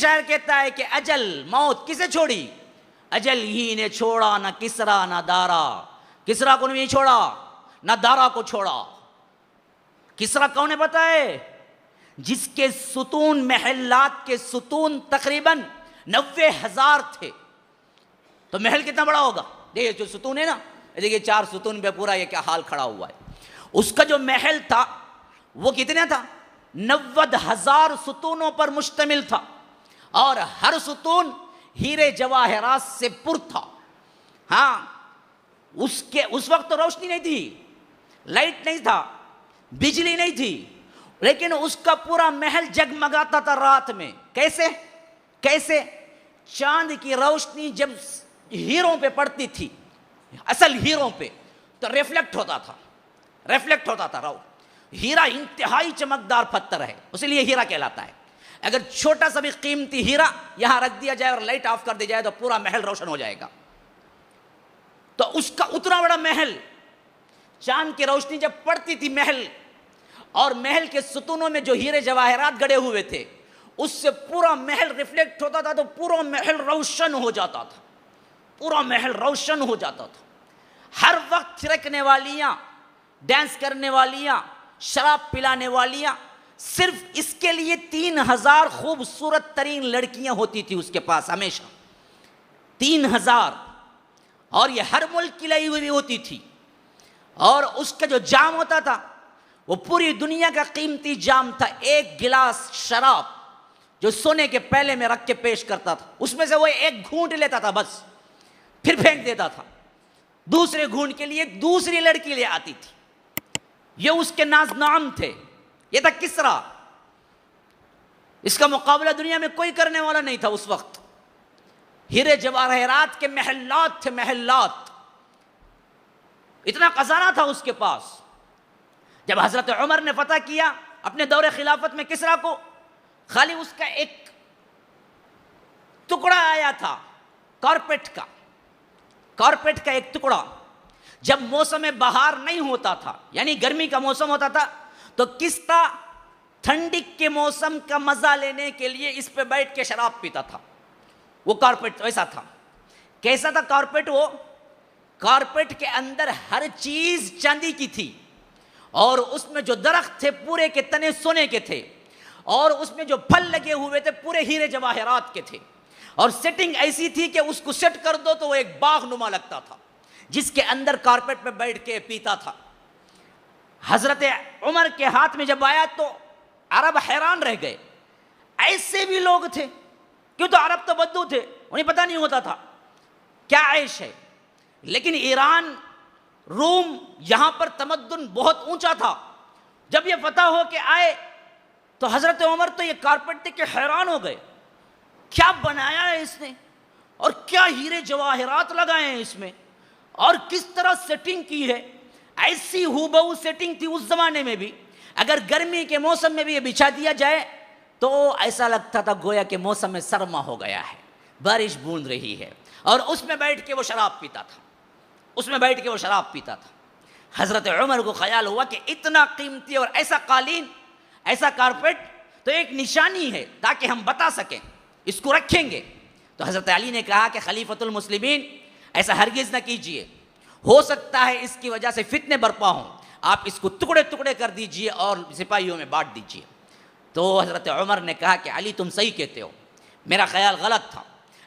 شاعر کہتا ہے کہ اجل موت کسے چھوڑی؟ اجل ہی نے چھوڑا نہ کسرا نہ دارا، کسرا کو نہیں چھوڑا نہ دارا کو چھوڑا۔ کسرا کون ہے پتہ ہے؟ جس کے ستون، محلات کے ستون تقریباً 90,000 تھے۔ تو محل کتنا بڑا ہوگا؟ دیکھیے جو ستون ہے نا، دیکھیے 4 ستون پہ پورا یہ کیا حال کھڑا ہوا ہے۔ اس کا جو محل تھا وہ کتنا تھا؟ 90,000 ستونوں پر مشتمل تھا، اور ہر ستون ہیرے جواہرات سے پر تھا۔ ہاں، اس وقت تو روشنی نہیں تھی، لائٹ نہیں تھا، بجلی نہیں تھی، لیکن اس کا پورا محل جگمگاتا تھا رات میں۔ کیسے؟ چاند کی روشنی جب ہیروں پہ پڑتی تھی، اصل ہیروں پہ، تو ریفلیکٹ ہوتا تھا۔ ہیرا انتہائی چمکدار پتھر ہے، اس لیے ہیرا کہلاتا ہے۔ اگر چھوٹا سا بھی قیمتی ہیرا یہاں رکھ دیا جائے اور لائٹ آف کر دی جائے تو پورا محل روشن ہو جائے گا۔ تو اس کا اتنا بڑا محل، چاند کی روشنی جب پڑتی تھی محل، اور محل کے ستونوں میں جو ہیرے جواہرات گڑے ہوئے تھے، اس سے پورا محل ریفلیکٹ ہوتا تھا، تو پورا محل روشن ہو جاتا تھا۔ ہر وقت تھرکنے والیاں، ڈانس کرنے والیاں، شراب پلانے والیاں، صرف اس کے لیے 3,000 خوبصورت ترین لڑکیاں ہوتی تھی اس کے پاس ہمیشہ، 3,000، اور یہ ہر ملک کی لائی ہوئی ہوتی تھی۔ اور اس کا جو جام ہوتا تھا وہ پوری دنیا کا قیمتی جام تھا۔ ایک گلاس شراب جو سونے کے پیلے میں رکھ کے پیش کرتا تھا، اس میں سے وہ ایک گھونٹ لیتا تھا، بس پھر پھینک دیتا تھا۔ دوسرے گھونٹ کے لیے دوسری لڑکی لے آتی تھی۔ یہ اس کے ناز نام تھے۔ یہ تھا کسرا۔ اس کا مقابلہ دنیا میں کوئی کرنے والا نہیں تھا اس وقت۔ ہیرے جواہرات کے محلات تھے، محلات، اتنا خزانہ تھا اس کے پاس۔ جب حضرت عمر نے فتح کیا اپنے دور خلافت میں کسرا کو، خالی اس کا ایک ٹکڑا آیا تھا، کارپیٹ کا ایک ٹکڑا۔ جب موسم بہار نہیں ہوتا تھا، یعنی گرمی کا موسم ہوتا تھا، تو کسرا ٹھنڈی کے موسم کا مزہ لینے کے لیے اس پہ بیٹھ کے شراب پیتا تھا۔ وہ کارپیٹ ویسا تھا۔ کیسا تھا کارپیٹ؟ وہ کارپیٹ کے اندر ہر چیز چاندی کی تھی، اور اس میں جو درخت تھے پورے کے تنے سونے کے تھے، اور اس میں جو پھل لگے ہوئے تھے پورے ہیرے جواہرات کے تھے، اور سیٹنگ ایسی تھی کہ اس کو سیٹ کر دو تو وہ ایک باغ نما لگتا تھا، جس کے اندر کارپیٹ پہ بیٹھ کے پیتا تھا۔ حضرت عمر کے ہاتھ میں جب آیا تو عرب حیران رہ گئے، ایسے بھی لوگ تھے؟ کیوں، تو عرب تو بدو تھے، انہیں پتہ نہیں ہوتا تھا کیا عیش ہے۔ لیکن ایران، روم، یہاں پر تمدن بہت اونچا تھا۔ جب یہ فتح ہو کے آئے تو حضرت عمر تو یہ کارپیٹ دیکھ کے حیران ہو گئے، کیا بنایا ہے اس نے، اور کیا ہیرے جواہرات لگائے ہیں اس میں، اور کس طرح سیٹنگ کی ہے۔ ایسی ہو سیٹنگ تھی اس زمانے میں بھی، اگر گرمی کے موسم میں بھی یہ بچھا دیا جائے تو ایسا لگتا تھا گویا کہ موسم سرما ہو گیا ہے، بارش بوند رہی ہے، اور اس میں بیٹھ کے وہ شراب پیتا تھا۔ حضرت عمر کو خیال ہوا کہ اتنا قیمتی اور ایسا قالین، ایسا کارپیٹ تو ایک نشانی ہے، تاکہ ہم بتا سکیں، اس کو رکھیں گے۔ تو حضرت علی نے کہا کہ خلیفۃ المسلمین ایسا ہرگز نہ کیجئے، ہو سکتا ہے اس کی وجہ سے فتنے برپا ہوں، آپ اس کو ٹکڑے ٹکڑے کر دیجئے اور سپاہیوں میں بانٹ دیجئے۔ تو حضرت عمر نے کہا کہ علی تم صحیح کہتے ہو، میرا خیال غلط تھا،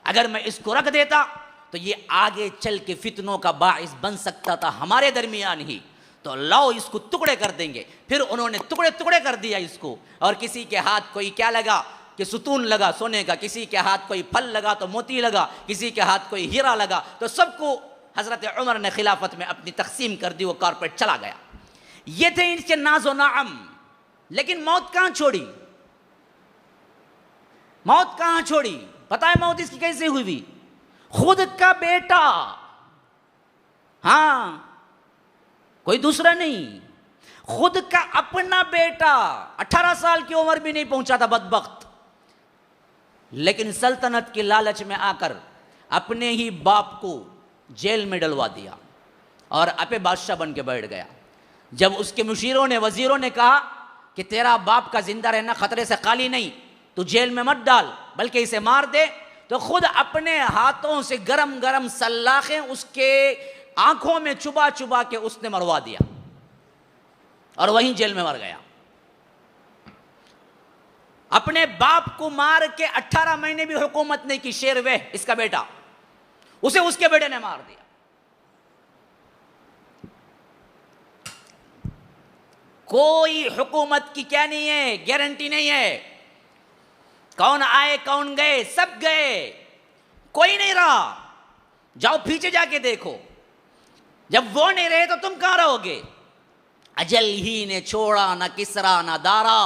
اگر میں اس کو رکھ دیتا تو یہ آگے چل کے فتنوں کا باعث بن سکتا تھا ہمارے درمیان ہی، تو لاؤ اس کو ٹکڑے کر دیں گے۔ پھر انہوں نے ٹکڑے ٹکڑے کر دیا اس کو، اور کسی کے ہاتھ کوئی کیا لگا کہ ستون لگا سونے کا، کسی کے ہاتھ کوئی پھل لگا تو موتی لگا، کسی کے ہاتھ کوئی ہیرا لگا، تو سب کو حضرت عمر نے خلافت میں اپنی تقسیم کر دی، وہ کارپیٹ چلا گیا۔ یہ تھے ان کے ناز و نعم۔ لیکن موت کہاں چھوڑی؟ پتہ ہے موت اس کی کیسے ہوئی؟ خود کا بیٹا، ہاں کوئی دوسرا نہیں، خود کا اپنا بیٹا، 18 سال کی عمر بھی نہیں پہنچا تھا بدبخت، لیکن سلطنت کی لالچ میں آ کر اپنے ہی باپ کو جیل میں ڈلوا دیا اور اپنے بادشاہ بن کے بیٹھ گیا۔ جب اس کے مشیروں نے، وزیروں نے کہا کہ تیرا باپ کا زندہ رہنا خطرے سے خالی نہیں، تو جیل میں مت ڈال بلکہ اسے مار دے، تو خود اپنے ہاتھوں سے گرم گرم سلاخیں اس کے آنکھوں میں چبا چبا کے اس نے مروا دیا اور وہیں جیل میں مر گیا۔ اپنے باپ کو مار کے 18 مہینے بھی حکومت نہیں کی، شیر وہ اس کا بیٹا، اسے اس کے بیٹے نے مار دیا۔ کوئی حکومت کی کیا نہیں ہے، گارنٹی نہیں ہے، کون آئے کون گئے، سب گئے، کوئی نہیں رہا۔ جاؤ پیچھے جا کے دیکھو، جب وہ نہیں رہے تو تم کہاں رہو گے؟ اجل ہی نے چھوڑا نہ کسرا نہ دارا،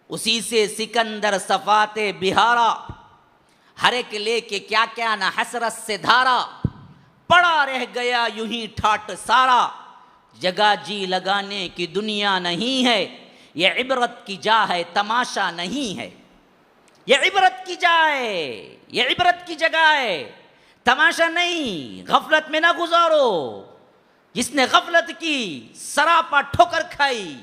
اسی سے سکندر صفات بہارا، ہر ایک لے کے کیا کیا نہ حسرت سے دھارا، پڑا رہ گیا یوں ہی ٹھاٹ سارا، جگہ جی لگانے کی دنیا نہیں ہے، یہ عبرت کی جا ہے تماشا نہیں ہے، یہ عبرت کی جا ہے، یہ عبرت کی جگہ ہے، تماشا نہیں۔ غفلت میں نہ گزارو، جس نے غفلت کی سراپا ٹھوکر کھائی،